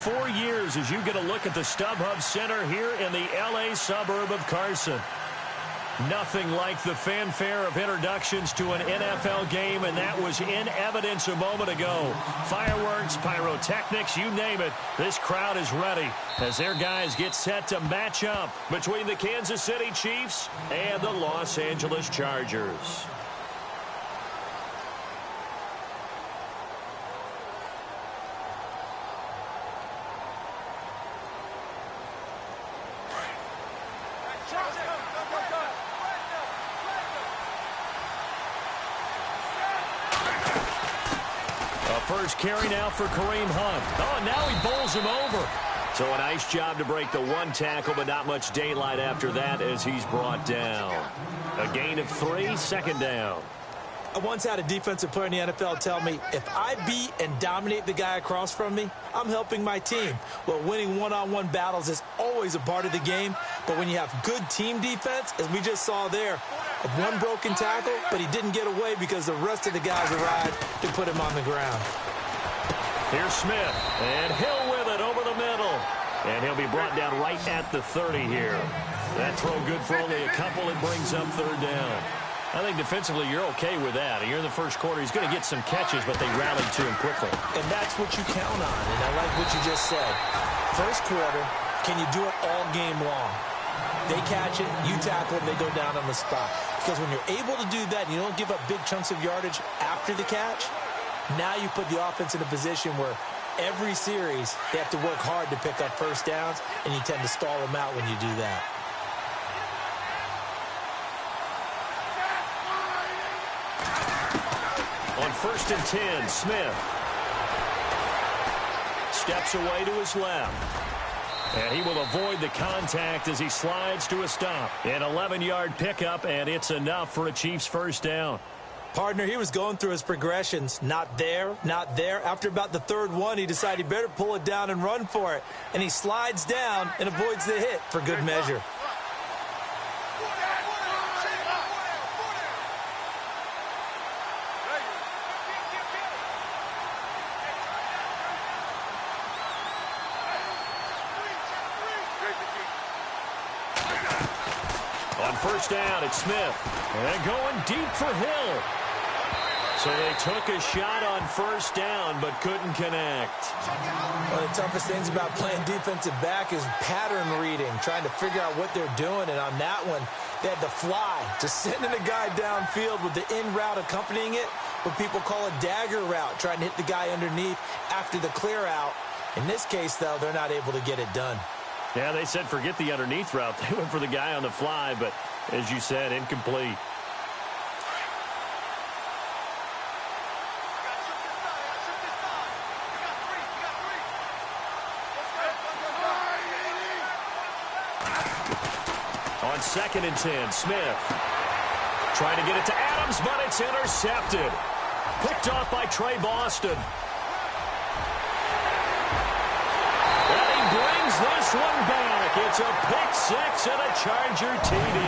4 years as you get a look at the StubHub Center here in the L.A. suburb of Carson. Nothing like the fanfare of introductions to an NFL game, and that was in evidence a moment ago. Fireworks, pyrotechnics, you name it. This crowd is ready as their guys get set to match up between the Kansas City Chiefs and the Los Angeles Chargers. First carry now for Kareem Hunt. Oh, and now he bowls him over. So a nice job to break the one tackle, but not much daylight after that as he's brought down. A gain of 3, second down. I once had a defensive player in the NFL tell me, if I beat and dominate the guy across from me, I'm helping my team. Well, winning one-on-one battles is always a part of the game, but when you have good team defense, as we just saw there, one broken tackle, but he didn't get away because the rest of the guys arrived to put him on the ground. Here's Smith, and Hill with it over the middle. And he'll be brought down right at the 30 here. That throw good for only a couple. It brings up third down. I think defensively you're okay with that. You're in the first quarter. He's going to get some catches, but they rallied to him quickly. And that's what you count on, and I like what you just said. First quarter, can you do it all game long? They catch it, you tackle them, they go down on the spot. Because when you're able to do that and you don't give up big chunks of yardage after the catch, now you put the offense in a position where every series they have to work hard to pick up first downs, and you tend to stall them out when you do that. On 1st and 10, Smith steps away to his left. And he will avoid the contact as he slides to a stop. An 11-yard pickup, and it's enough for a Chiefs first down. Partner, he was going through his progressions. Not there, not there. After about the third one, he decided he better pull it down and run for it. And he slides down and avoids the hit for good measure. First down, it's Smith. And going deep for Hill. So they took a shot on first down, but couldn't connect. One of the toughest things about playing defensive back is pattern reading, trying to figure out what they're doing. And on that one, they had the fly, just sending a guy downfield with the in route accompanying it, what people call a dagger route, trying to hit the guy underneath after the clear out. In this case, though, they're not able to get it done. Yeah, they said forget the underneath route. They went for the guy on the fly, but as you said, incomplete. On 2nd and 10, Smith trying to get it to Adams, but it's intercepted. Picked off by Trey Boston. This one back. It's a pick six and a Charger TD.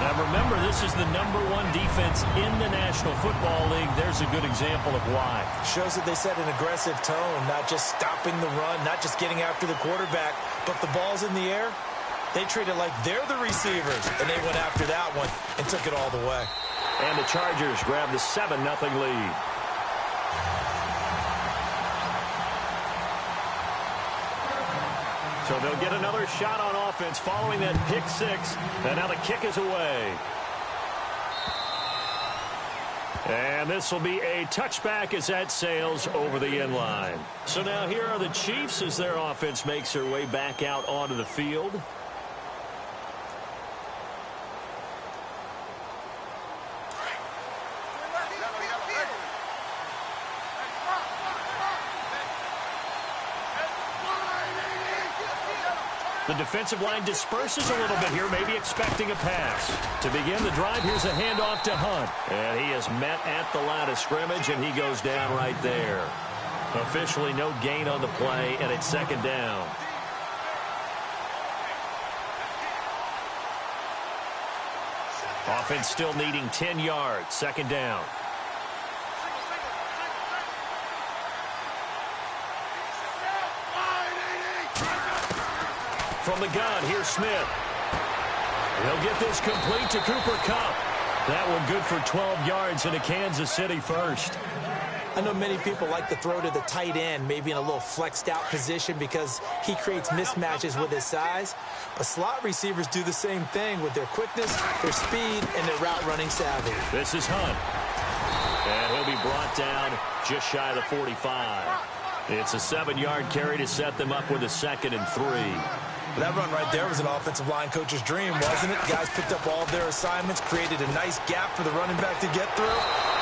Now remember, this is the #1 defense in the National Football League. There's a good example of why. Shows that they set an aggressive tone, not just stopping the run, not just getting after the quarterback, but the ball's in the air. They treat it like they're the receivers, and they went after that one and took it all the way. And the Chargers grab the 7-0 lead. So they'll get another shot on offense following that pick six. And now the kick is away. And this will be a touchback as that sails over the end line. So now here are the Chiefs as their offense makes their way back out onto the field. The defensive line disperses a little bit here, maybe expecting a pass. To begin the drive, here's a handoff to Hunt. And he is met at the line of scrimmage, and he goes down right there. Officially no gain on the play, and it's second down. Offense still needing 10 yards, second down. from the gun. Here's Smith. He'll get this complete to Cooper Kupp. That one good for 12 yards into Kansas City first. I know many people like to throw to the tight end, maybe in a little flexed out position because he creates mismatches with his size. But slot receivers do the same thing with their quickness, their speed, and their route running savvy. This is Hunt. And he'll be brought down just shy of the 45. It's a 7-yard carry to set them up with a 2nd and 3. That run right there was an offensive line coach's dream, wasn't it? Guys picked up all of their assignments, created a nice gap for the running back to get through.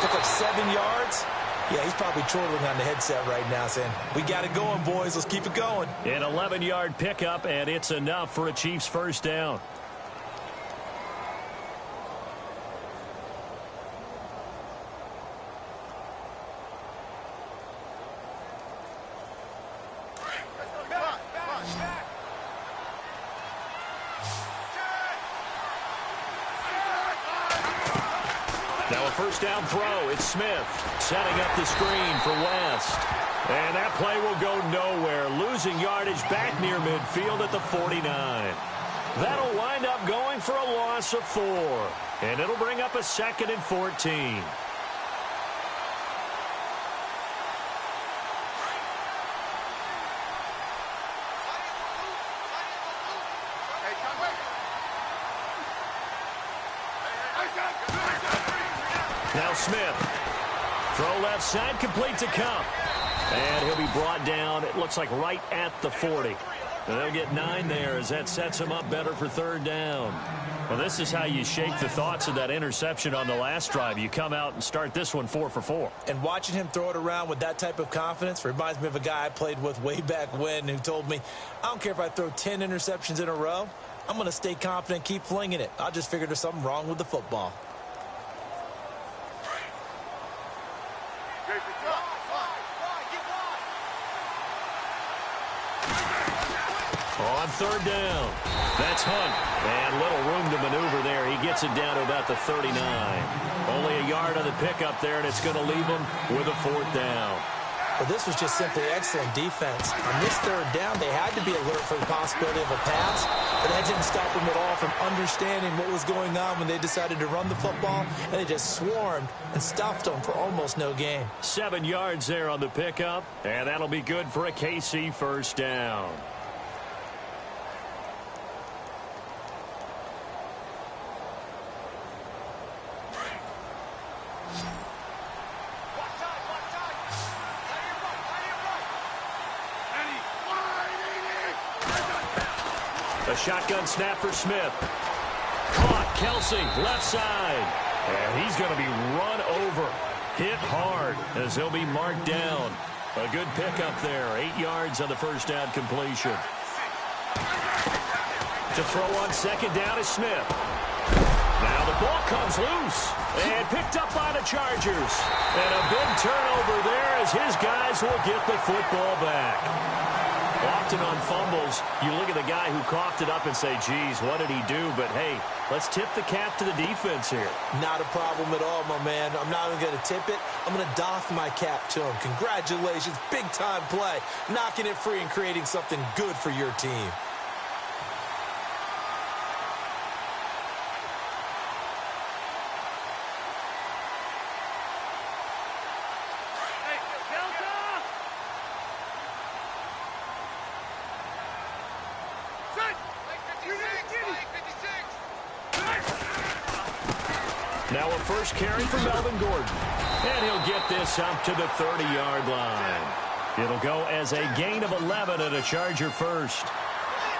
Took up 7 yards. Yeah, he's probably chortling on the headset right now saying, we got it going, boys. Let's keep it going. An 11-yard pickup, and it's enough for a Chiefs first down. First down throw, it's Smith setting up the screen for West. And that play will go nowhere, losing yardage back near midfield at the 49. That'll wind up going for a loss of 4. And it'll bring up a 2nd and 14. Now Smith. Throw left side, complete to Kupp. And he'll be brought down, it looks like right at the 40. And they'll get 9 there as that sets him up better for 3rd down. Well, this is how you shake the thoughts of that interception on the last drive. You come out and start this one 4 for 4. And watching him throw it around with that type of confidence reminds me of a guy I played with way back when who told me, I don't care if I throw 10 interceptions in a row. I'm going to stay confident, keep flinging it. I just figured there's something wrong with the football. On 3rd down, that's Hunt. And little room to maneuver there. He gets it down to about the 39. Only a yard on the pickup there, and it's going to leave him with a 4th down. Well, this was just simply excellent defense. On this 3rd down, they had to be alert for the possibility of a pass, but that didn't stop them at all from understanding what was going on when they decided to run the football, and they just swarmed and stuffed them for almost no gain. 7 yards there on the pickup, and that'll be good for a KC first down. A shotgun snap for Smith. Caught, Kelsey, left side. And he's going to be run over. Hit hard as he'll be marked down. A good pickup there. 8 yards on the first down completion. To throw on 2nd down is Smith. Now the ball comes loose. And picked up by the Chargers. And a big turnover there as his guys will get the football back. Often on fumbles, you look at the guy who coughed it up and say, geez, what did he do? But, hey, let's tip the cap to the defense here. Not a problem at all, my man. I'm not even going to tip it. I'm going to doff my cap to him. Congratulations. Big-time play. Knocking it free and creating something good for your team. Now a first carry for Melvin Gordon. And he'll get this up to the 30-yard line. It'll go as a gain of 11 and a Charger first.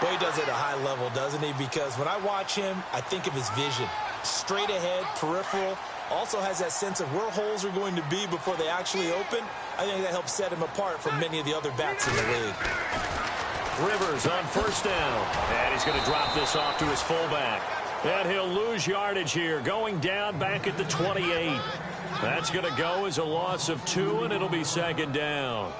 Boy, he does it at a high level, doesn't he? Because when I watch him, I think of his vision. Straight ahead, peripheral. Also has that sense of where holes are going to be before they actually open. I think that helps set him apart from many of the other backs in the league. Rivers on first down. And he's going to drop this off to his fullback. And he'll lose yardage here, going down back at the 28. That's going to go as a loss of 2, and it'll be 2nd down.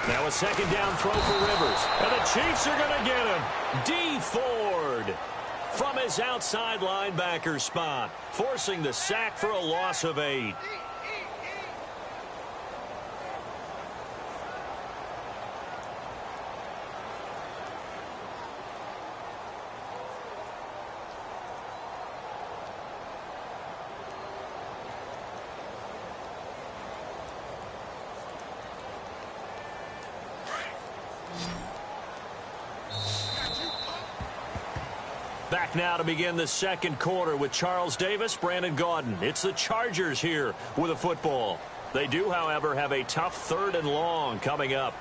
Now a second down throw for Rivers. And the Chiefs are going to get him. D. Ford from his outside linebacker spot, forcing the sack for a loss of 8. Back now to begin the second quarter with Charles Davis, Brandon Gaudin. It's the Chargers here with a football. They do, however, have a tough 3rd and long coming up.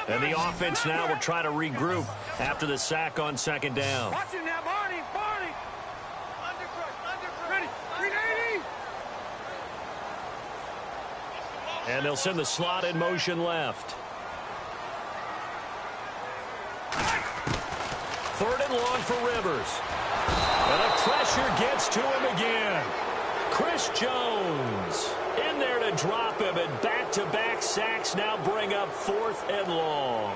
And the offense now will try to regroup after the sack on second down. Watch it now, Barney. Ready. 380. And they'll send the slot in motion left. 3rd and long for Rivers. And the pressure gets to him again. Chris Jones in there to drop him, and back-to-back sacks now bring up 4th and long.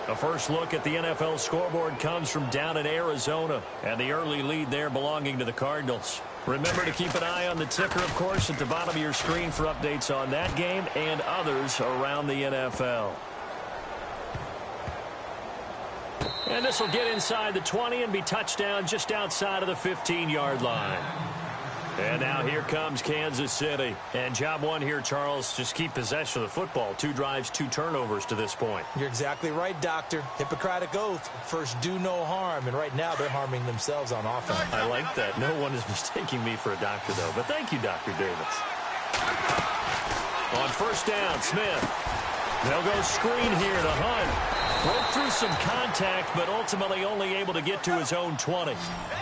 The first look at the NFL scoreboard comes from down in Arizona, and the early lead there belonging to the Cardinals. Remember to keep an eye on the ticker, of course, at the bottom of your screen for updates on that game and others around the NFL. And this will get inside the 20 and be touchdown just outside of the 15-yard line. And now here comes Kansas City. And job one here, Charles, just keep possession of the football. 2 drives, 2 turnovers to this point. You're exactly right, Doctor. Hippocratic oath. First, do no harm. And right now, they're harming themselves on offense. I like that. No one is mistaking me for a doctor, though. But thank you, Dr. Davis. On first down, Smith. They'll go screen here to Hunt. Broke through some contact, but ultimately only able to get to his own 20.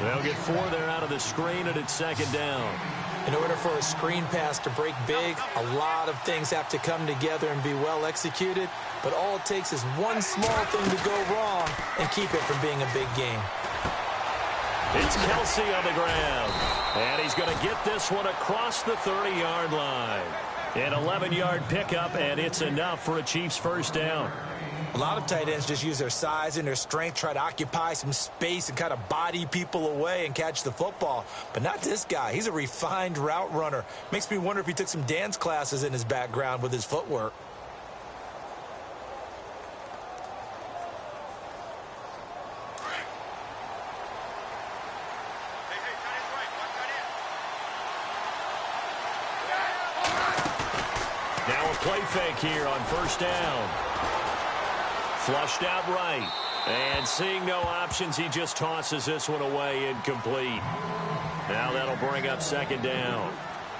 They'll get 4 there out of the screen, and it's second down. In order for a screen pass to break big, a lot of things have to come together and be well executed. But all it takes is one small thing to go wrong and keep it from being a big game. It's Kelsey on the ground. And he's going to get this one across the 30-yard line. An 11-yard pickup, and it's enough for a Chiefs first down. A lot of tight ends just use their size and their strength, try to occupy some space and kind of body people away and catch the football. But not this guy. He's a refined route runner. Makes me wonder if he took some dance classes in his background with his footwork. Now a play fake here on first down. Flushed out right. And seeing no options, he just tosses this one away incomplete. Now that'll bring up second down.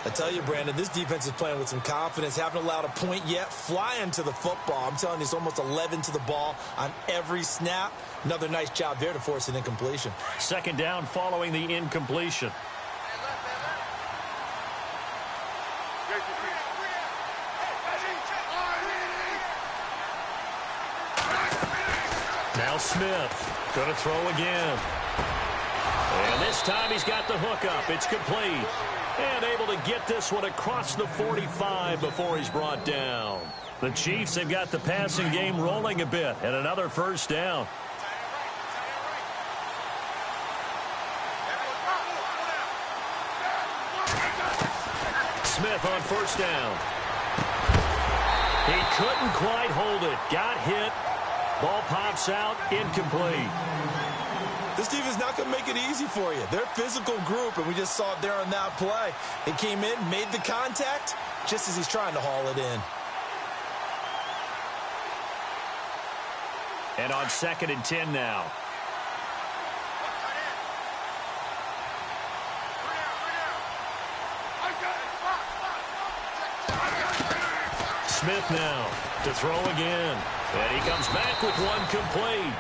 I tell you, Brandon, this defense is playing with some confidence. Haven't allowed a point yet. Flying to the football. I'm telling you, it's almost 11 to the ball on every snap. Another nice job there to force an incompletion. Second down following the incompletion. Now Smith going to throw again. And this time he's got the hook up. It's complete. And able to get this one across the 45 before he's brought down. The Chiefs have got the passing game rolling a bit. And another first down. Smith on first down. He couldn't quite hold it. Got hit. Ball pops out, incomplete. This team is not going to make it easy for you. They're a physical group, and we just saw it there on that play. They came in, made the contact, just as he's trying to haul it in. And on 2nd and 10 now. Smith now to throw again. And he comes back with one complete.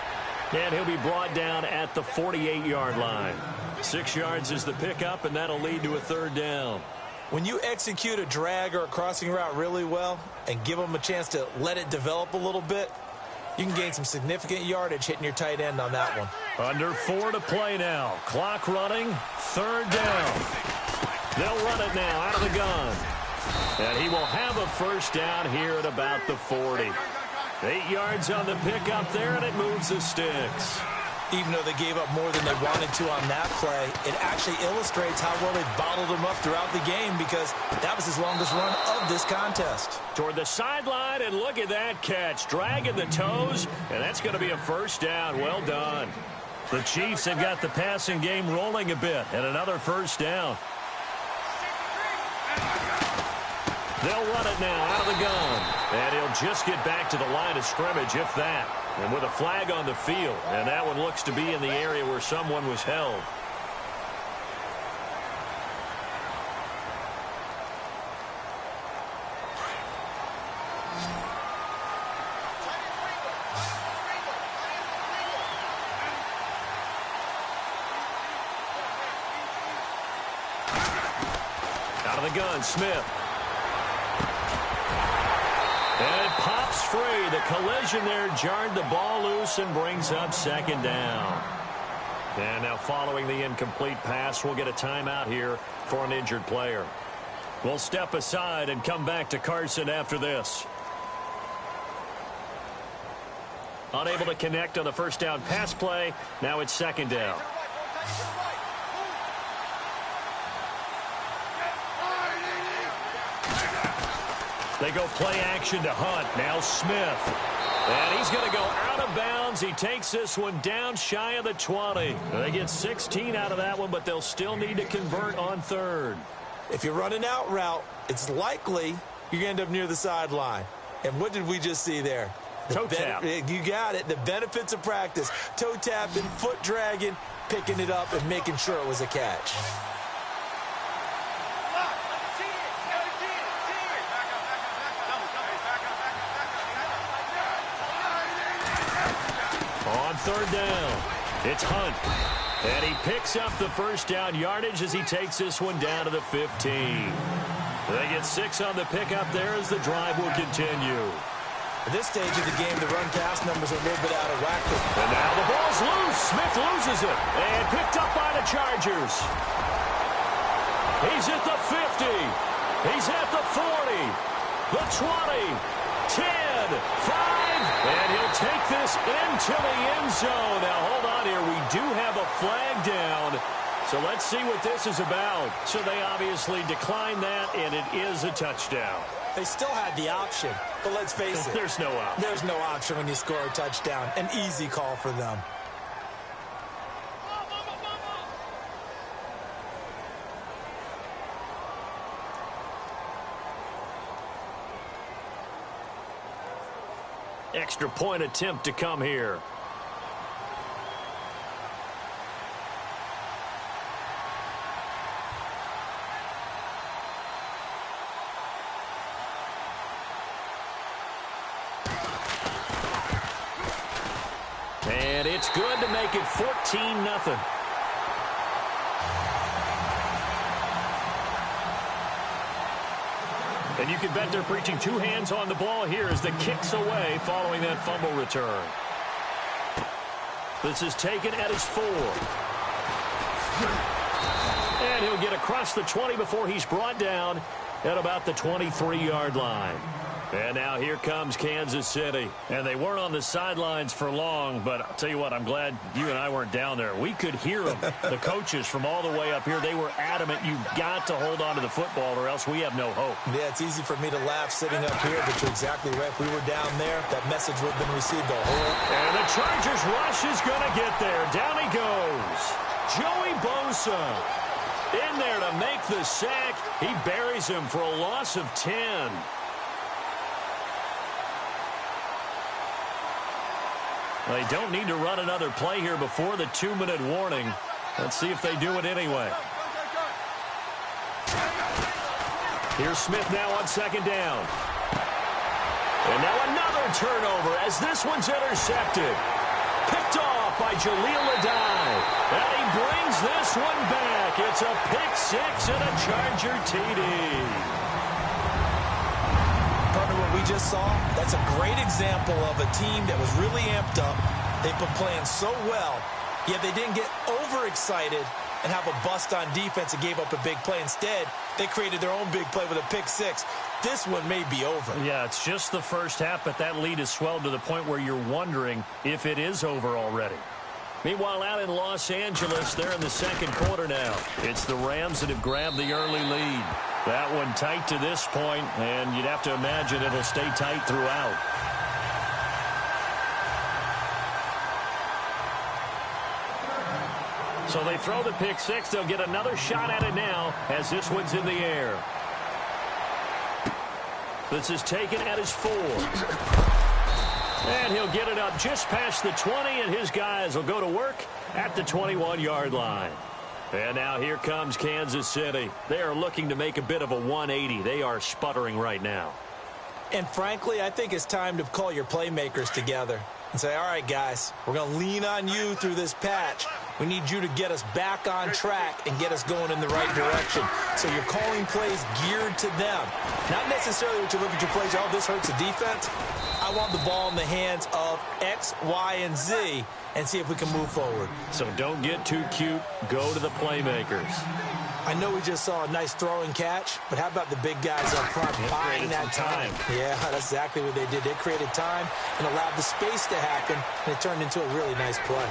And he'll be brought down at the 48-yard line. 6 yards is the pickup, and that'll lead to a third down. When you execute a drag or a crossing route really well and give them a chance to let it develop a little bit, you can gain some significant yardage hitting your tight end on that one. Under 4 to play now. Clock running. 3rd down. They'll run it now out of the gun. And he will have a first down here at about the 40. 8 yards on the pickup there, and it moves the sticks. Even though they gave up more than they wanted to on that play, it actually illustrates how well they bottled them up throughout the game because that was his longest run of this contest. Toward the sideline, and look at that catch. Dragging the toes, and that's going to be a first down. Well done. The Chiefs have got the passing game rolling a bit, and another first down. They'll run it now out of the gun. And he'll just get back to the line of scrimmage, if that. And with a flag on the field. And that one looks to be in the area where someone was held. Out of the gun, Smith. And it pops free. The collision there jarred the ball loose and brings up 2nd down. And now following the incomplete pass, we'll get a timeout here for an injured player. We'll step aside and come back to Carson after this. Unable to connect on the first down pass play. Now it's 2nd down. They go play action to Hunt. Now Smith. And he's going to go out of bounds. He takes this one down shy of the 20. They get 16 out of that one, but they'll still need to convert on 3rd. If you run an out route, it's likely you're going to end up near the sideline. And what did we just see there? Toe tap. You got it. The benefits of practice. Toe tapping, foot dragging, picking it up, and making sure it was a catch. On 3rd down, it's Hunt. And he picks up the first down yardage as he takes this one down to the 15. They get 6 on the pickup there as the drive will continue. At this stage of the game, the run-pass numbers are a little bit out of whack. And now the ball's loose. Smith loses it. And picked up by the Chargers. He's at the 50. He's at the 40. The 20. 10. 5. And he'll take this into the end zone. Now, hold on here. We do have a flag down. So let's see what this is about. So they obviously declined that, and it is a touchdown. They still had the option, but let's face it. There's no option. There's no option when you score a touchdown. An easy call for them. Extra point attempt to come here. And it's good to make it 14-0. And you can bet they're preaching 2 hands on the ball here as the kick's away following that fumble return. This is taken at his 4. And he'll get across the 20 before he's brought down at about the 23-yard line. And now here comes Kansas City. And they weren't on the sidelines for long, but I'll tell you what, I'm glad you and I weren't down there. We could hear them. The coaches from all the way up here, they were adamant, you've got to hold on to the football or else we have no hope. Yeah, it's easy for me to laugh sitting up here, but you're exactly right. If we were down there, that message would have been received the whole. And the Chargers rush is going to get there. Down he goes. Joey Bosa in there to make the sack. He buries him for a loss of 10. They don't need to run another play here before the 2-minute warning. Let's see if they do it anyway. Here's Smith now on 2nd down. And now another turnover as this one's intercepted. Picked off by Jaleel Adai. And he brings this one back. It's a pick six and a Charger TD. Partner, what we just saw, that's a great example of a team that was really amped up. They've been playing so well, yet they didn't get overexcited and have a bust on defense and gave up a big play. Instead, they created their own big play with a pick six. This one may be over. Yeah, it's just the first half, but that lead has swelled to the point where you're wondering if it is over already. Meanwhile, out in Los Angeles, they're in the second quarter now. It's the Rams that have grabbed the early lead. That one tight to this point, and you'd have to imagine it'll stay tight throughout. So they throw the pick six. They'll get another shot at it now as this one's in the air. This is taken at his 4. And he'll get it up just past the 20, and his guys will go to work at the 21-yard line. And now here comes Kansas City. They are looking to make a bit of a 180. They are sputtering right now. And frankly, I think it's time to call your playmakers together and say, all right, guys, we're going to lean on you through this patch. We need you to get us back on track and get us going in the right direction. So you're calling plays geared to them. Not necessarily what you look at your plays, oh, this hurts the defense. I want the ball in the hands of X, Y, and Z and see if we can move forward. So don't get too cute. Go to the playmakers. I know we just saw a nice throw and catch, but how about the big guys up front buying that time? Yeah, that's exactly what they did. They created time and allowed the space to happen, and it turned into a really nice play.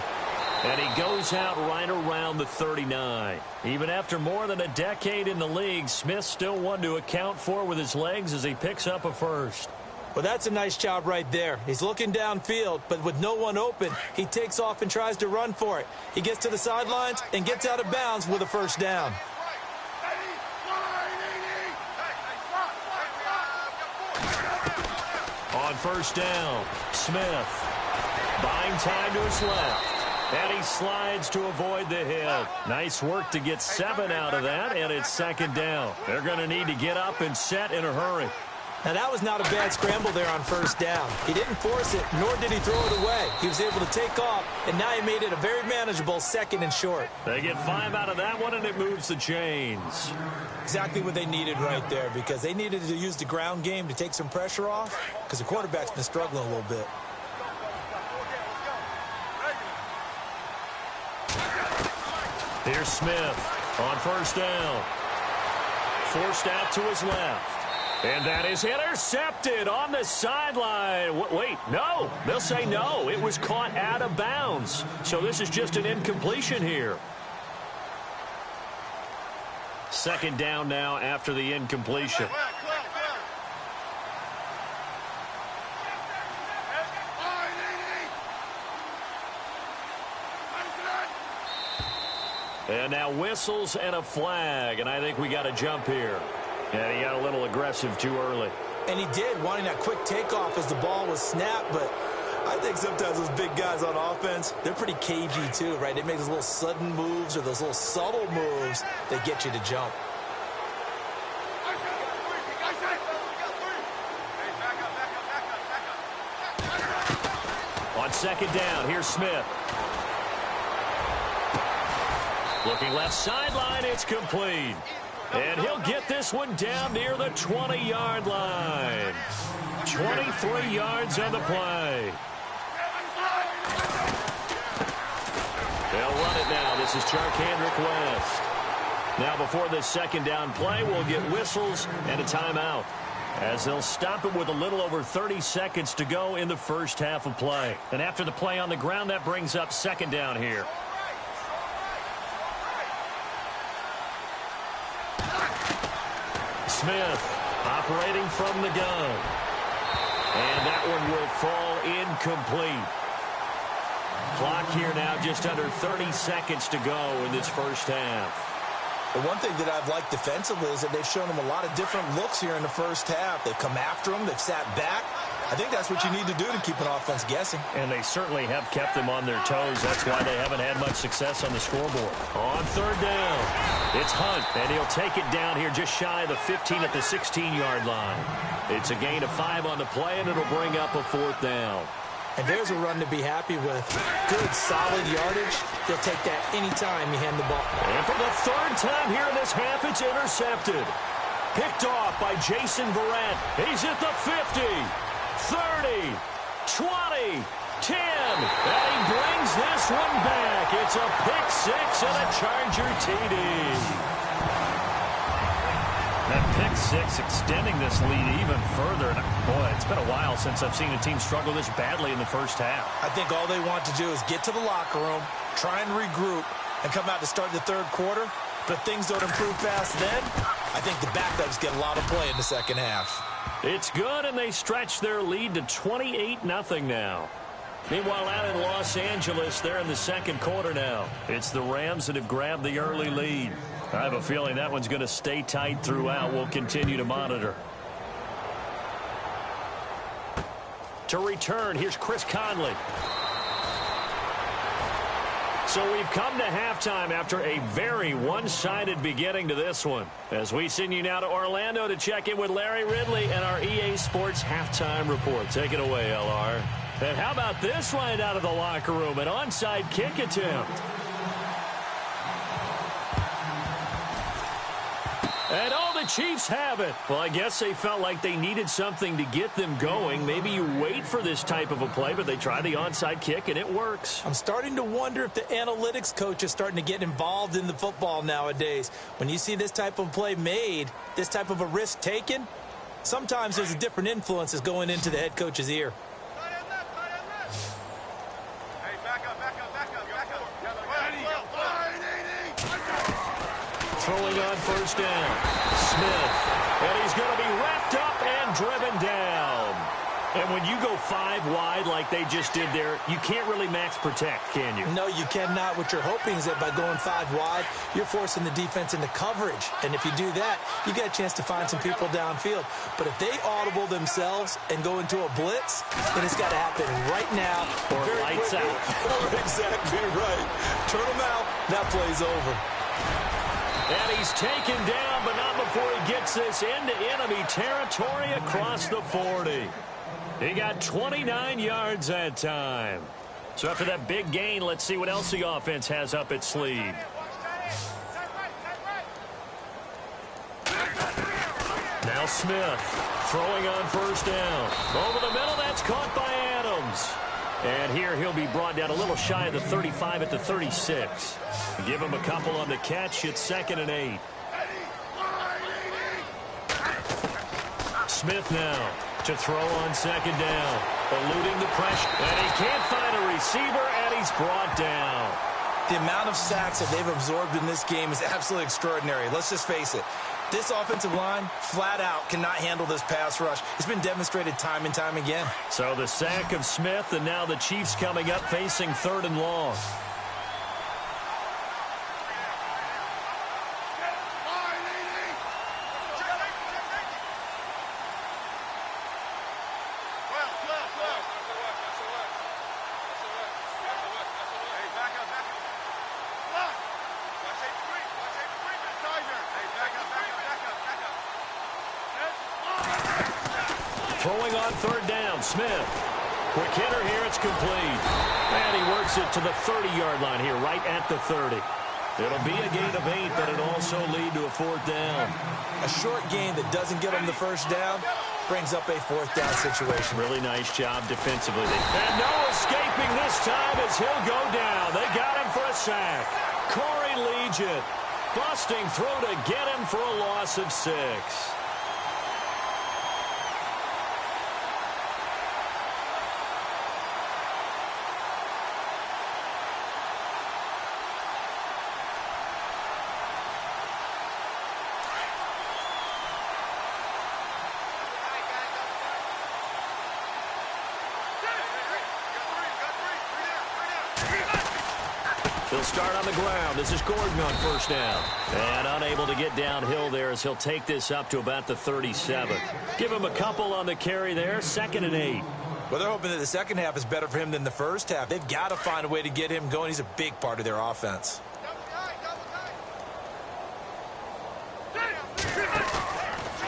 And he goes out right around the 39. Even after more than a decade in the league, Smith still one to account for with his legs as he picks up a first. Well, that's a nice job right there. He's looking downfield, but with no one open, he takes off and tries to run for it. He gets to the sidelines and gets out of bounds with a first down. On first down, Smith buying time to his left. And he slides to avoid the hit. Nice work to get 7 out of that, and it's second down. They're going to need to get up and set in a hurry. Now, that was not a bad scramble there on first down. He didn't force it, nor did he throw it away. He was able to take off, and now he made it a very manageable second and short. They get 5 out of that one, and it moves the chains. Exactly what they needed right there, because they needed to use the ground game to take some pressure off, because the quarterback's been struggling a little bit. Here's Smith on first down. Forced out to his left. And that is intercepted on the sideline. Wait, no. They'll say no. It was caught out of bounds. So this is just an incompletion here. Second down now after the incompletion. And now whistles and a flag, and I think we got a jump here. And he got a little aggressive too early. And he did, wanting that quick takeoff as the ball was snapped, but I think sometimes those big guys on offense, they're pretty cagey too, right? They make those little sudden moves or those little subtle moves that get you to jump. On second down, here's Smith. Looking left sideline, it's complete. And he'll get this one down near the 20-yard line. 23 yards on the play. They'll run it now. This is Charkandrick West. Now before this second down play, we'll get whistles and a timeout, as they'll stop it with a little over 30 seconds to go in the first half of play. And after the play on the ground, that brings up second down here. Smith operating from the gun. And that one will fall incomplete. Clock here now just under 30 seconds to go in this first half. The one thing that I've liked defensively is that they've shown them a lot of different looks here in the first half. They've come after them. They've sat back. I think that's what you need to do to keep an offense guessing. And they certainly have kept them on their toes. That's why they haven't had much success on the scoreboard. On third down, it's Hunt, and he'll take it down here just shy of the 15 at the 16-yard line. It's a gain of 5 on the play, and it'll bring up a fourth down. And there's a run to be happy with. Good, solid yardage. They'll take that anytime you hand the ball. And for the third time here in this half, it's intercepted. Picked off by Jason Verrett. He's at the 50, 30, 20, 10. And he brings this one back. It's a pick six and a Charger TD. That pick six extending this lead even further. And boy, it's been a while since I've seen a team struggle this badly in the first half. I think all they want to do is get to the locker room, try and regroup, and come out to start the third quarter. But if things don't improve fast then, I think the backups get a lot of play in the second half. It's good, and they stretch their lead to 28-0 now. Meanwhile, out in Los Angeles, they're in the second quarter now. It's the Rams that have grabbed the early lead. I have a feeling that one's going to stay tight throughout. We'll continue to monitor. To return, here's Chris Conley. So we've come to halftime after a very one-sided beginning to this one. As we send you now to Orlando to check in with Larry Ridley and our EA Sports Halftime Report. Take it away, LR. And how about this right out of the locker room? An onside kick attempt. And the Chiefs have it. Well, I guess they felt like they needed something to get them going. Maybe you wait for this type of a play, but they try the onside kick, and it works. I'm starting to wonder if the analytics coach is starting to get involved in the football nowadays. When you see this type of play made, this type of a risk taken, sometimes there's a different influences going into the head coach's ear. Throwing on first down. Smith. And he's going to be wrapped up and driven down. And when you go 5 wide like they just did there, you can't really max protect, can you? No, you cannot. What you're hoping is that by going 5 wide, you're forcing the defense into coverage. And if you do that, you get a chance to find some people downfield. But if they audible themselves and go into a blitz, then it's got to happen right now. Or lights out. Exactly right. Turn them out. That play's over. And he's taken down, but not before he gets this into enemy territory across the 40. He got 29 yards that time. So after that big gain, let's see what else the offense has up its sleeve. Now Smith throwing on first down. Over the middle, that's caught by Adams. And here he'll be brought down a little shy of the 35 at the 36. Give him a couple on the catch. It's 2nd and 8. Smith now to throw on 2nd down. Eluding the pressure. And he can't find a receiver, and he's brought down. The amount of sacks that they've absorbed in this game is absolutely extraordinary. Let's just face it. This offensive line, flat out, cannot handle this pass rush. It's been demonstrated time and time again. So the sack of Smith, and now the Chiefs coming up facing 3rd and long. Throwing on 3rd down, Smith. Quick hitter here, it's complete. And he works it to the 30-yard line here, right at the 30. It'll be a gain of 8, but it'll also lead to a 4th down. A short gain that doesn't get them the first down brings up a 4th down situation. Really nice job defensively. And no escaping this time as he'll go down. They got him for a sack. Corey Legion busting through to get him for a loss of 6. He'll start on the ground. This is Gordon on first down. And unable to get downhill there as he'll take this up to about the 37. Give him a couple on the carry there. 2nd and 8. Well, they're hoping that the second half is better for him than the first half. They've got to find a way to get him going. He's a big part of their offense.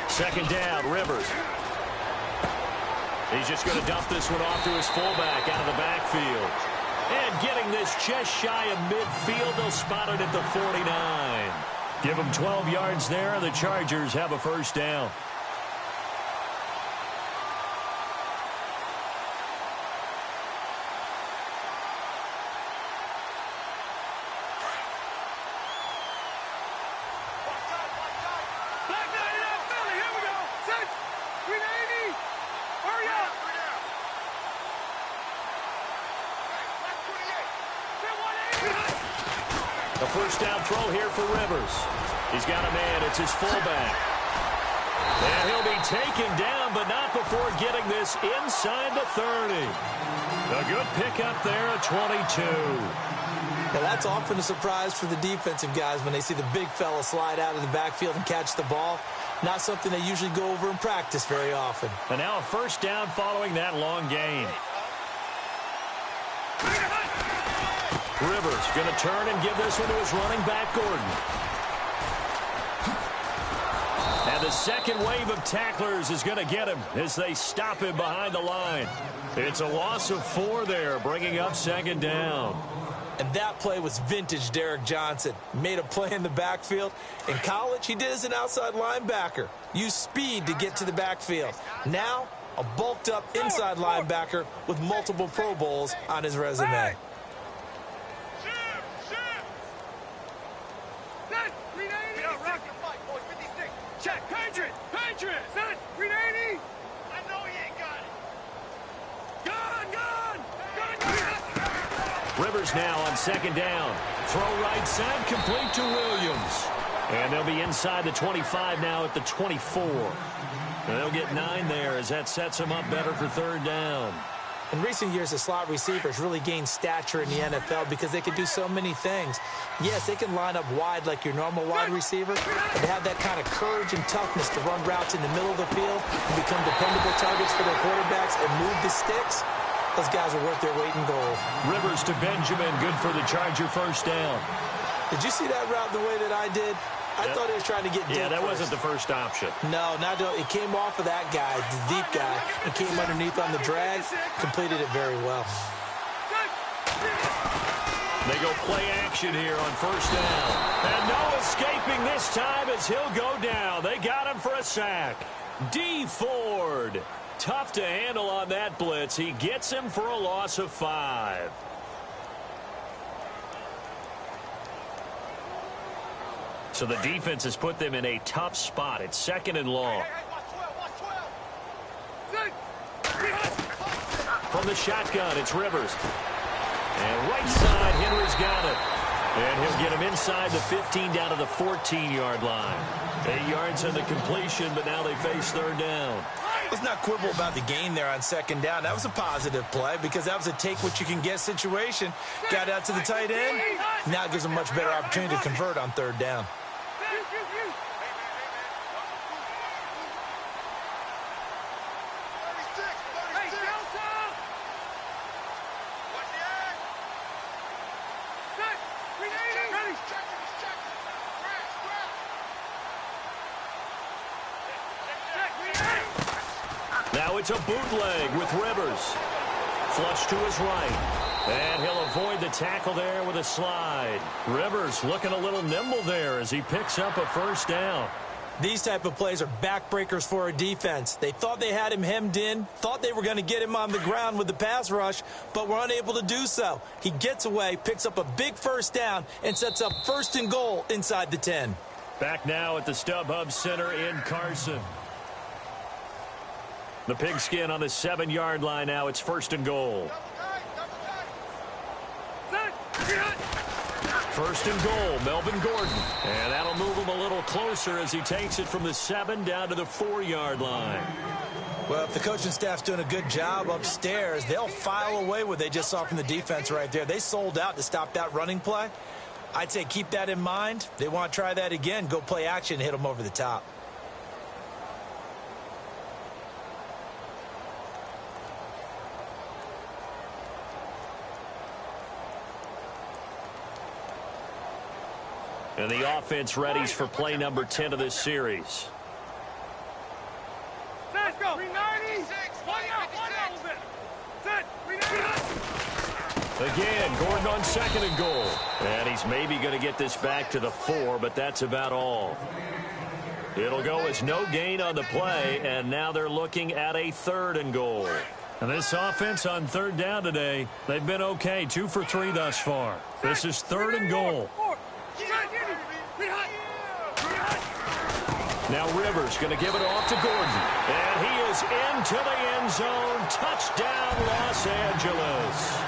Second down, Rivers. He's just going to dump this one off to his fullback out of the backfield. And getting this just shy of midfield, they'll spot it at the 49. Give them 12 yards there, and the Chargers have a first down. A first down throw here for Rivers. He's got a man. It's his fullback. And he'll be taken down, but not before getting this inside the 30. A good pickup there at 22. Now that's often a surprise for the defensive guys when they see the big fella slide out of the backfield and catch the ball. Not something they usually go over in practice very often. And now a first down following that long gain. Rivers going to turn and give this one to his running back, Gordon. And the second wave of tacklers is going to get him as they stop him behind the line. It's a loss of 4 there, bringing up second down. And that play was vintage Derek Johnson. Made a play in the backfield. In college, he did as an outside linebacker. Used speed to get to the backfield. Now, a bulked-up inside linebacker with multiple Pro Bowls on his resume. Check, Patriot! Patriot! Set! 380! I know he ain't got it! Gun! Rivers now on second down. Throw right side, complete to Williams. And they'll be inside the 25 now at the 24. And they'll get 9 there as that sets them up better for third down. In recent years, the slot receivers really gained stature in the NFL because they can do so many things. Yes, they can line up wide like your normal wide receiver, but they have that kind of courage and toughness to run routes in the middle of the field and become dependable targets for their quarterbacks and move the sticks. Those guys are worth their weight in gold. Rivers to Benjamin, good for the Charger first down. Did you see that route the way that I did? I thought he was trying to get deep. Yeah, that wasn't the first option. No, it came off of that guy, the deep guy, and came underneath on the drag, completed it very well. They go play action here on first down. And no escaping this time as he'll go down. They got him for a sack. D. Ford. Tough to handle on that blitz. He gets him for a loss of 5. So the defense has put them in a tough spot. It's second and long. From the shotgun, it's Rivers. And right side, Henry's got it. And he'll get him inside the 15 down to the 14-yard line. 8 yards on the completion, but now they face third down. Let's not quibble about the gain there on second down. That was a positive play because that was a take-what-you-can-get situation. Got out to the tight end. Now it gives them a much better opportunity to convert on third down. Now it's a bootleg with Rivers. Flush to his right. And he'll avoid the tackle there with a slide. Rivers looking a little nimble there as he picks up a first down. These type of plays are backbreakers for a defense. They thought they had him hemmed in, thought they were going to get him on the ground with the pass rush, but were unable to do so. He gets away, picks up a big first down, and sets up first and goal inside the 10. Back now at the StubHub Center in Carson. The pigskin on the 7-yard line now. It's first and goal. First and goal, Melvin Gordon. And that'll move him a little closer as he takes it from the 7 down to the 4-yard line. Well, if the coaching staff's doing a good job upstairs, they'll file away what they just saw from the defense right there. They sold out to stop that running play. I'd say keep that in mind. They want to try that again. Go play action and hit them over the top. And the offense readies for play number 10 of this series. Set! go. 390. One out a little bit. Set. 390. Again, Gordon on second and goal. And he's maybe going to get this back to the 4, but that's about all. It'll go as no gain on the play, and now they're looking at a 3rd and goal. And this offense on 3rd down today, they've been okay, 2 for 3 thus far. This is 3rd and goal. Now Rivers going to give it off to Gordon. And he is into the end zone. Touchdown, Los Angeles.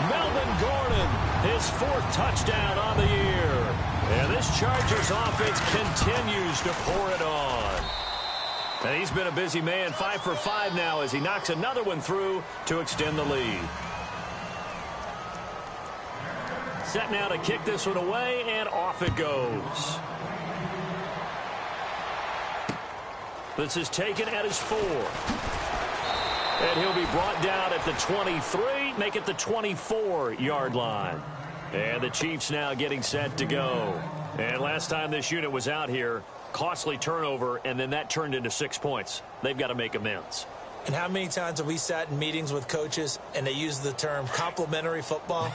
Melvin Gordon, his 4th touchdown on the year. And this Chargers offense continues to pour it on. And he's been a busy man, 5 for 5 now as he knocks another one through to extend the lead. Set now to kick this one away, and off it goes. This is taken at his 4. And he'll be brought down at the 23, make it the 24-yard line. And the Chiefs now getting set to go. And last time this unit was out here, costly turnover, and then that turned into 6 points. They've got to make amends. And how many times have we sat in meetings with coaches and they use the term complementary football?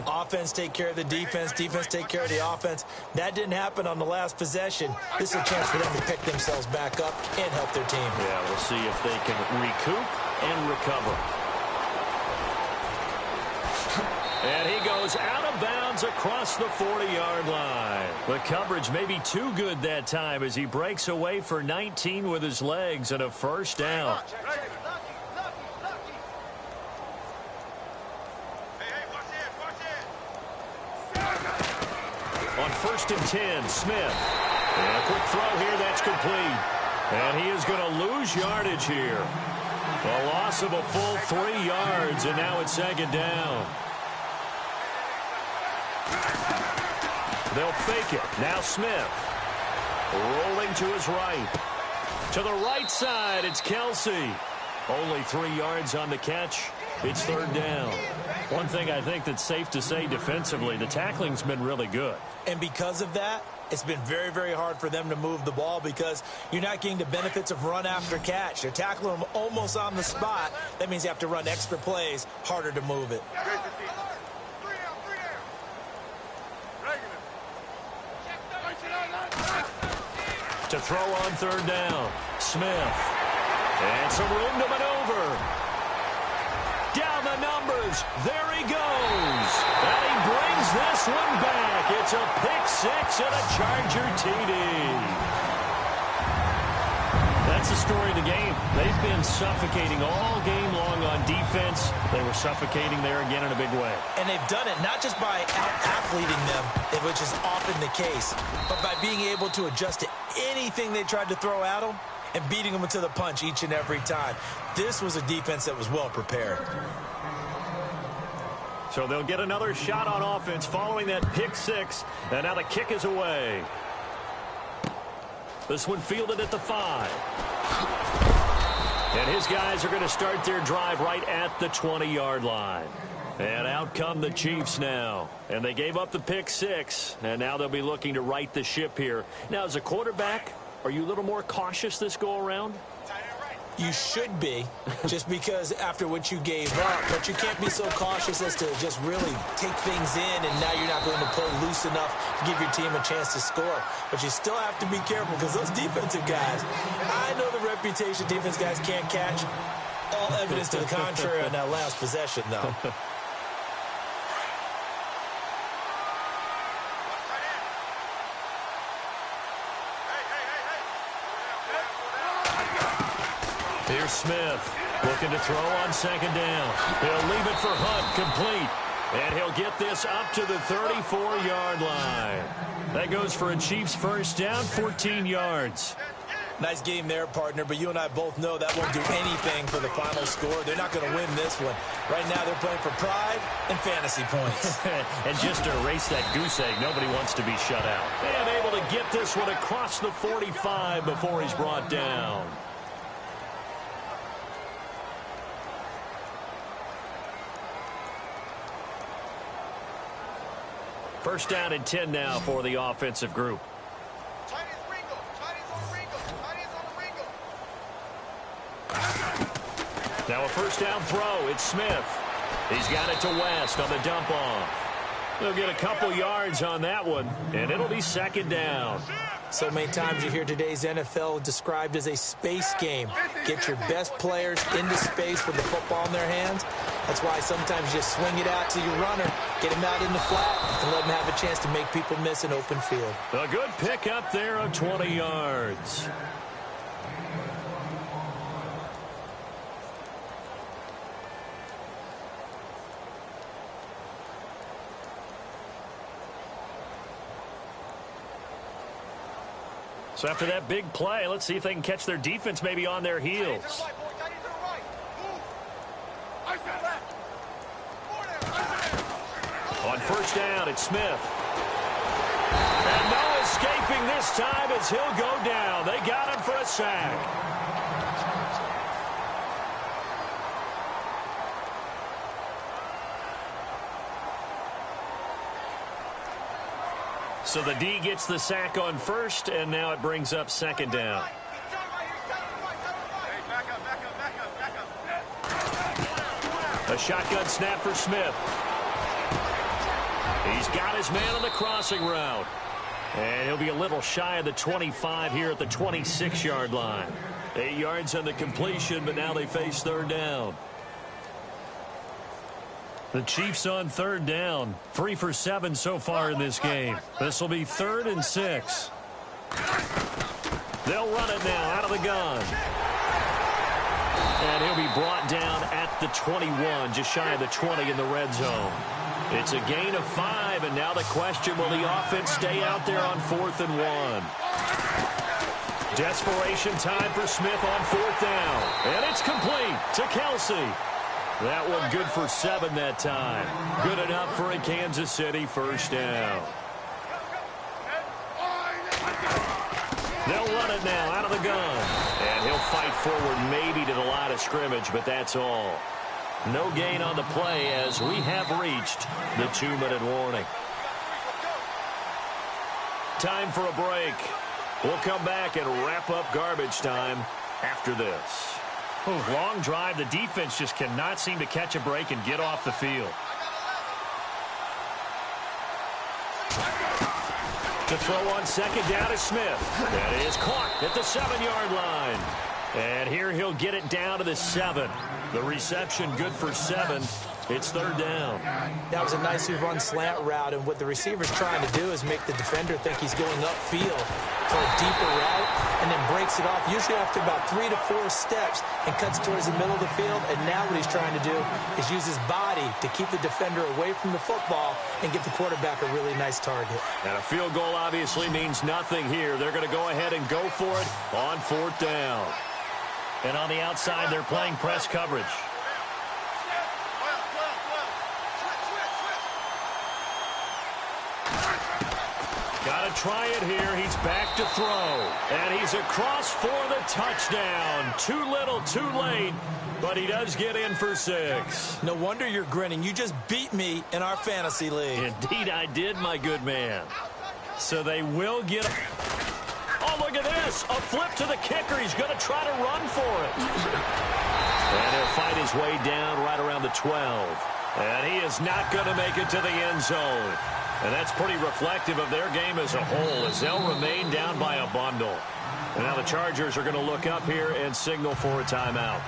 Offense take care of the defense, defense take care of the offense. That didn't happen on the last possession. This is a chance for them to pick themselves back up and help their team. Yeah, we'll see if they can recoup and recover. And he goes out of bounds across the 40-yard line. The coverage may be too good that time as he breaks away for 19 with his legs and a 1st down. On 1st and 10, Smith. And a quick throw here, that's complete. And he is going to lose yardage here. A loss of a full 3 yards, and now it's 2nd down. They'll fake it. Now Smith. Rolling to his right. To the right side, it's Kelsey. Only 3 yards on the catch. It's 3rd down. One thing I think that's safe to say defensively, the tackling's been really good. And because of that, it's been very, very hard for them to move the ball because you're not getting the benefits of run after catch. They're tackling them almost on the spot. That means you have to run extra plays, harder to move it. To throw on 3rd down, Smith. And some room to maneuver. Down the numbers. There he goes. And he brings this one back. It's a pick 6 and a Charger TD. That's the story of the game. They've been suffocating all game long on defense. They were suffocating there again in a big way. And they've done it not just by out-athleting them, which is often the case, but by being able to adjust to anything they tried to throw at them and beating them to the punch each and every time. This was a defense that was well prepared. So they'll get another shot on offense following that pick 6. And now the kick is away. This one fielded at the 5. And his guys are going to start their drive right at the 20-yard line. And out come the Chiefs now. And they gave up the pick 6. And now they'll be looking to right the ship here. Now, as a quarterback, are you a little more cautious this go-around? You should be, just because after what you gave up. But you can't be so cautious as to just really take things in, and now you're not going to play loose enough to give your team a chance to score. But you still have to be careful because those defensive guys, I know the reputation defense guys can't catch. All evidence to the contrary on that last possession, though. Here's Smith looking to throw on 2nd down. He'll leave it for Hunt, complete. And he'll get this up to the 34-yard line. That goes for a Chiefs 1st down, 14 yards. Nice game there, partner, but you and I both know that won't do anything for the final score. They're not going to win this one. Right now they're playing for pride and fantasy points. And just to erase that goose egg, nobody wants to be shut out. And able to get this one across the 45 before he's brought down. First down and 10 now for the offensive group. Now a first down throw. It's Smith. He's got it to West on the dump off. They'll get a couple yards on that one, and it'll be second down. So many times you hear today's NFL described as a space game. Get your best players into space with the football in their hands. That's why sometimes you just swing it out to your runner, get him out in the flat, and let him have a chance to make people miss an open field. A good pickup there of 20 yards. So after that big play, let's see if they can catch their defense maybe on their heels. On first down, it's Smith. And no escaping this time as he'll go down. They got him for a sack. So the D gets the sack on first, and now it brings up second down. A shotgun snap for Smith. He's got his man on the crossing route. And he'll be a little shy of the 25 here at the 26-yard line. 8 yards on the completion, but now they face third down. The Chiefs on third down. 3 for 7 so far in this game. This will be 3rd and 6. They'll run it now out of the gun. And he'll be brought down at the 21, just shy of the 20 in the red zone. It's a gain of 5, and now the question, will the offense stay out there on 4th and 1? Desperation time for Smith on 4th down. And it's complete to Kelsey. That one good for 7 that time. Good enough for a Kansas City first down. They'll run it now out of the gun. And he'll fight forward maybe to the line of scrimmage, but that's all. No gain on the play as we have reached the 2-minute warning. Time for a break. We'll come back and wrap up garbage time after this. Long drive. The defense just cannot seem to catch a break and get off the field. To throw on second down is Smith. That is caught at the 7-yard line. And here he'll get it down to the 7. The reception good for 7. It's third down. That was a nicely run slant route, and what the receiver's trying to do is make the defender think he's going upfield for a deeper route and then breaks it off, usually after about 3 to 4 steps, and cuts towards the middle of the field. And now what he's trying to do is use his body to keep the defender away from the football and give the quarterback a really nice target. And a field goal obviously means nothing here. They're going to go ahead and go for it on 4th down. And on the outside, they're playing press coverage. Got to try it here. He's back to throw. And he's across for the touchdown. Too little, too late. But he does get in for 6. No wonder you're grinning. You just beat me in our fantasy league. Indeed I did, my good man. So they will get... Oh, look at this. A flip to the kicker. He's going to try to run for it. And he'll fight his way down right around the 12. And he is not going to make it to the end zone. And that's pretty reflective of their game as a whole, as they'll remain down by a bundle. And now the Chargers are going to look up here and signal for a timeout.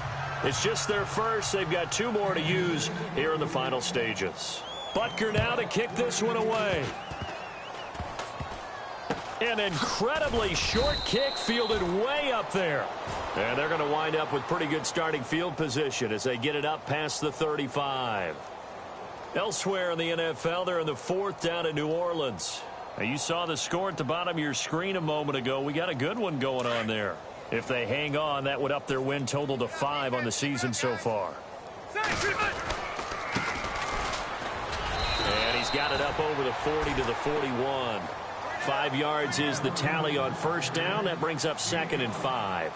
It's just their first. They've got 2 more to use here in the final stages. Butker now to kick this one away. An incredibly short kick fielded way up there. And they're going to wind up with pretty good starting field position as they get it up past the 35. Elsewhere in the NFL, they're in the 4th down in New Orleans. Now, you saw the score at the bottom of your screen a moment ago. We got a good one going on there. If they hang on, that would up their win total to 5 on the season so far. And he's got it up over the 40 to the 41. 5 yards is the tally on first down. That brings up 2nd and 5.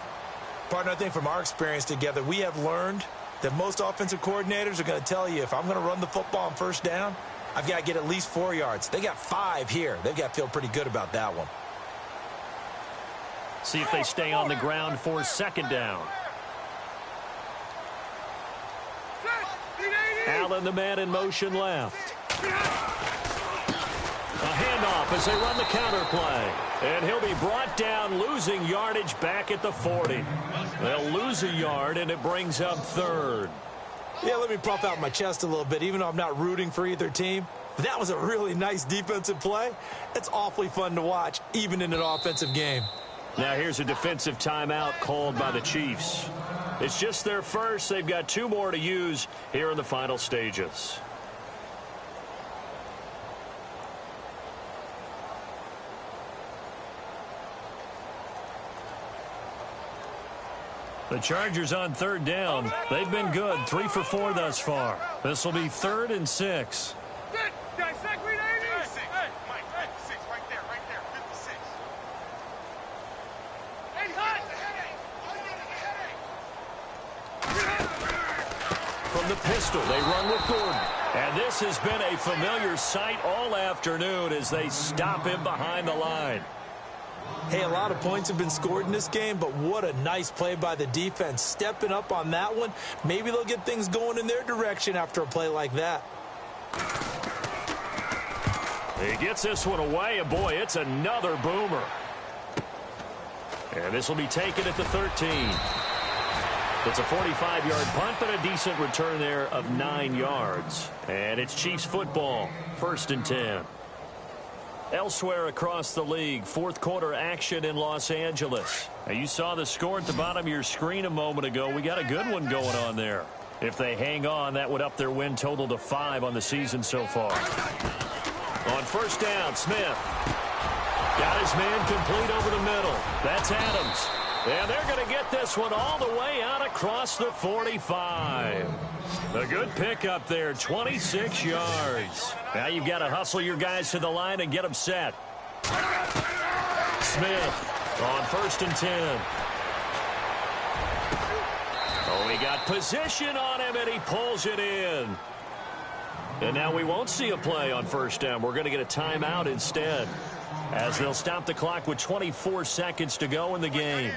Partner, I think from our experience together, we have learned that most offensive coordinators are going to tell you, if I'm going to run the football on first down, I've got to get at least 4 yards. They got 5 here. They've got to feel pretty good about that one. See if they stay on the ground for second down. Calling the man in motion left. A handoff as they run the counter play. And he'll be brought down, losing yardage back at the 40. They'll lose a yard, and it brings up third. Yeah, let me puff out my chest a little bit, even though I'm not rooting for either team. But that was a really nice defensive play. It's awfully fun to watch, even in an offensive game. Now here's a defensive timeout called by the Chiefs. It's just their first. They've got 2 more to use here in the final stages. The Chargers on third down. They've been good, 3 for 4 thus far. This will be 3rd and 6. From the pistol, they run with Gordon. And this has been a familiar sight all afternoon as they stop him behind the line. Hey, a lot of points have been scored in this game, but what a nice play by the defense. Stepping up on that one, maybe they'll get things going in their direction after a play like that. He gets this one away, and boy, it's another boomer. And this will be taken at the 13. It's a 45-yard punt, but a decent return there of 9 yards. And it's Chiefs football, 1st and 10. Elsewhere across the league, 4th quarter action in Los Angeles. Now, you saw the score at the bottom of your screen a moment ago. We got a good one going on there. If they hang on, that would up their win total to 5 on the season so far. On 1st down, Smith got his man complete over the middle. That's Adams. And they're going to get this one all the way out across the 45. A good pickup there, 26 yards. Now you've got to hustle your guys to the line and get them set. Smith on 1st and 10. Oh, he got position on him, and he pulls it in. And now we won't see a play on 1st down. We're going to get a timeout instead, as they'll stop the clock with 24 seconds to go in the game.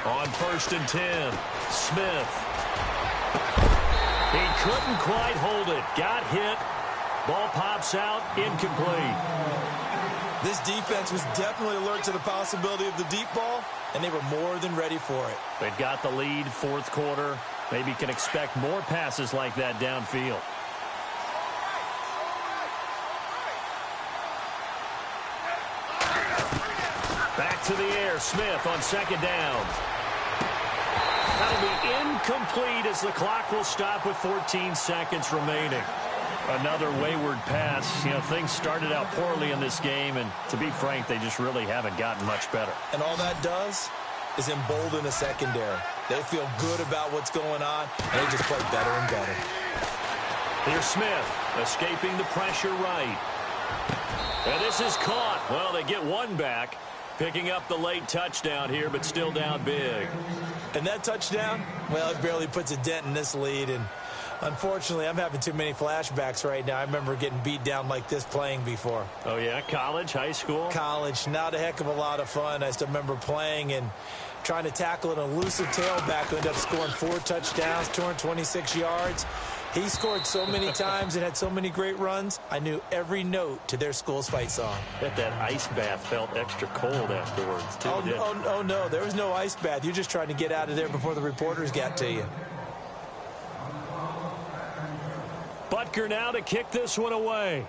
On 1st and 10, Smith. He couldn't quite hold it. Got hit. Ball pops out, incomplete. This defense was definitely alert to the possibility of the deep ball, and they were more than ready for it. They've got the lead, 4th quarter. Maybe can expect more passes like that downfield. Back to the air, Smith on 2nd down. That'll be incomplete as the clock will stop with 14 seconds remaining. Another wayward pass. You know, things started out poorly in this game, and to be frank, they just really haven't gotten much better. And all that does is embolden the secondary. They feel good about what's going on, and they just play better and better. Here's Smith escaping the pressure right. And this is caught. Well, they get one back, picking up the late touchdown here, but still down big. And that touchdown, well, it barely puts a dent in this lead, and unfortunately, I'm having too many flashbacks right now. I remember getting beat down like this playing before. Oh, yeah? College, high school? College. Not a heck of a lot of fun. I still remember playing and trying to tackle an elusive tailback who ended up scoring 4 touchdowns, 226 yards. He scored so many times and had so many great runs, I knew every note to their school's fight song. Bet that ice bath felt extra cold afterwards, too. Oh, no. There was no ice bath. You're just trying to get out of there before the reporters got to you. Butker now to kick this one away.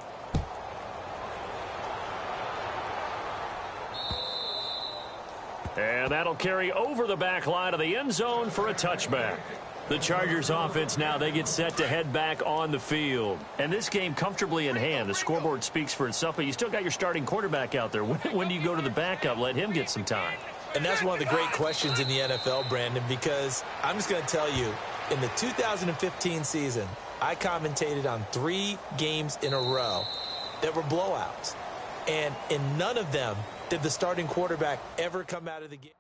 And that'll carry over the back line of the end zone for a touchback. The Chargers offense now, they get set to head back on the field. And this game comfortably in hand. The scoreboard speaks for itself, but you still got your starting quarterback out there. When do you go to the backup? Let him get some time. And that's one of the great questions in the NFL, Brandon, because I'm just going to tell you, in the 2015 season, I commentated on 3 games in a row that were blowouts. And in none of them did the starting quarterback ever come out of the game.